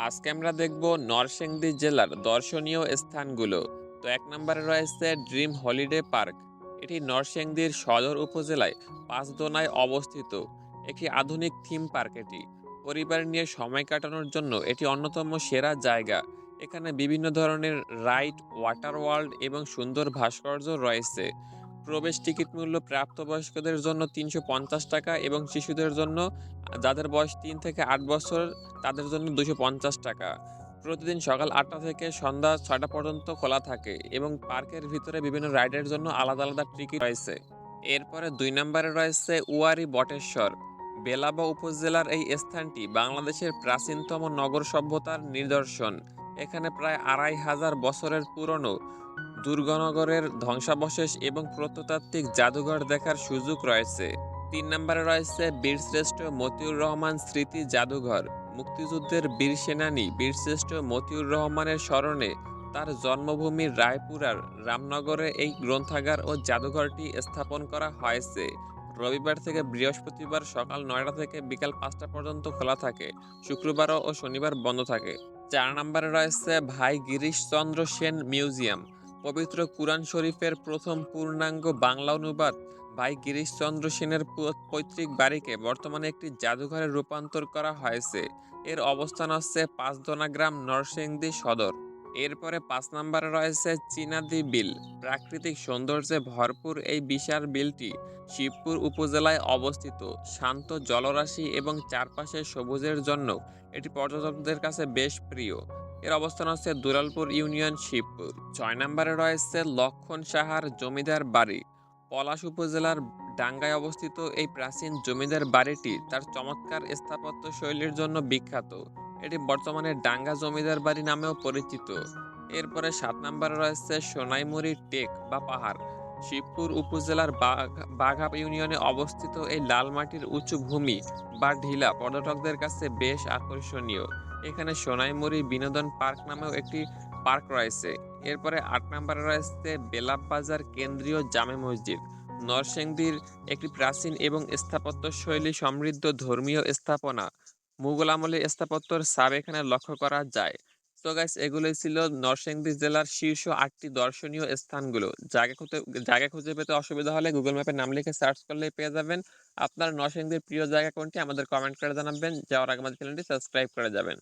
আজকে আমরা দেখব নরসিংদী জেলার দর্শনীয় স্থানগুলো। তো এক নম্বরে রয়েছে ড্রিম হলিডে পার্ক। এটি নরসিংদীর সদর উপজেলায় পাঁচদোনায় অবস্থিত একটি আধুনিক থিম পার্ক। এটি পরিবার নিয়ে সময় কাটানোর জন্য এটি অন্যতম সেরা জায়গা। এখানে বিভিন্ন ধরনের রাইড, ওয়াটার ওয়ার্ল্ড এবং সুন্দর ভাস্কর্য রয়েছে। প্রবেশ টিকিট মূল্য প্রাপ্তবয়স্কদের জন্য ৩৫০ টাকা এবং শিশুদের জন্য, যাদের বয়স ৩ থেকে ৮ বছর, তাদের জন্য ২৫০ টাকা। প্রতিদিন সকাল ৮টা থেকে সন্ধ্যা ৬টা পর্যন্ত খোলা থাকে এবং পার্কের ভিতরে বিভিন্ন রাইডের জন্য আলাদা আলাদা টিকিট রয়েছে। এরপরে ২ নম্বরে রয়েছে উয়ারি বটেশ্বর। বেলাবা উপজেলার এই স্থানটি বাংলাদেশের প্রাচীনতম নগর সভ্যতার নিদর্শন। এখানে প্রায় ২৫০০ বছরের পুরনো দুর্গনগরের ধ্বংসাবশেষ এবং প্রত্নতাত্ত্বিক জাদুঘর দেখার সুযোগ রয়েছে। ৩ নম্বরে রয়েছে বীরশ্রেষ্ঠ মতিউর রহমান স্মৃতি জাদুঘর। মুক্তিযুদ্ধের বীর সেনানী বীরশ্রেষ্ঠ মতিউর রহমানের স্মরণে তার জন্মভূমি রায়পুরার রামনগরে এই গ্রন্থাগার ও জাদুঘরটি স্থাপন করা হয়েছে। রবিবার থেকে বৃহস্পতিবার সকাল ৯টা থেকে বিকাল ৫টা পর্যন্ত খোলা থাকে। শুক্রবার ও শনিবার বন্ধ থাকে। ৪ নম্বরে রয়েছে ভাই গিরিশচন্দ্র সেন মিউজিয়াম। পবিত্র কুরআন শরীফের প্রথম পূর্ণাঙ্গ বাংলা অনুবাদ ভাই গিরিশচন্দ্র সেনের পৈতৃক বাড়িকে বর্তমানে একটি জাদুঘরে রূপান্তর করা হয়েছে। এর অবস্থান হচ্ছে পাঁচদোনা গ্রাম, নরসিংদী সদর। এরপরে ৫ নম্বরে রয়েছে চীনাদি বিল। প্রাকৃতিক সৌন্দর্যে ভরপুর এই বিশাল বিলটি শিবপুর উপজেলায় অবস্থিত। শান্ত জলরাশি এবং চারপাশে সবুজের জন্য এটি পর্যটকদের কাছে বেশ প্রিয়। এর অবস্থান হচ্ছে দুলালপুর ইউনিয়ন, শিবপুর। ৬ নম্বরে রয়েছে লক্ষণ সাহার জমিদার বাড়ি। পলাশ উপজেলার ডাঙ্গায় অবস্থিত এই প্রাচীন জমিদার বাড়িটি তার চমৎকার স্থাপত্য শৈলীর জন্য বিখ্যাত। এটি বর্তমানে ডাঙ্গা জমিদার বাড়ি নামেও পরিচিত। এরপরে ৭ নম্বরে রয়েছে সোনাইমুড়ি টেক বা পাহাড়। শিবপুর উপজেলার বাঘা ইউনিয়নে অবস্থিত এই লাল মাটির উঁচু ভূমি বা ঢিলা পর্যটকদের কাছে বেশ আকর্ষণীয়। এখানে সোনাইমুড়ি বিনোদন পার্ক নামেও একটি পার্ক রয়েছে। এরপরে ৮ নম্বরে রয়েছে বেলাব বাজার কেন্দ্রীয় জামে মসজিদ। নরসিংদীর একটি প্রাচীন এবং স্থাপত্য শৈলী সমৃদ্ধ ধর্মীয় স্থাপনা। মুঘল আমলের স্থাপত্যের ছাপ এখানে লক্ষ্য করা যায়। তো গাইস, এগুলোই ছিল নরসিংদী জেলার শীর্ষ ৮টি দর্শনীয় স্থানগুলো। জায়গা খুঁজে পেতে অসুবিধা হলে গুগল ম্যাপে নাম লিখে সার্চ করলেই পেয়ে যাবেন। আপনার নরসিংদীর প্রিয় জায়গা কোনটি আমাদের কমেন্ট করে জানাবেন। যাওয়ার আগে আমাদের চ্যানেলটি সাবস্ক্রাইব করে যাবেন।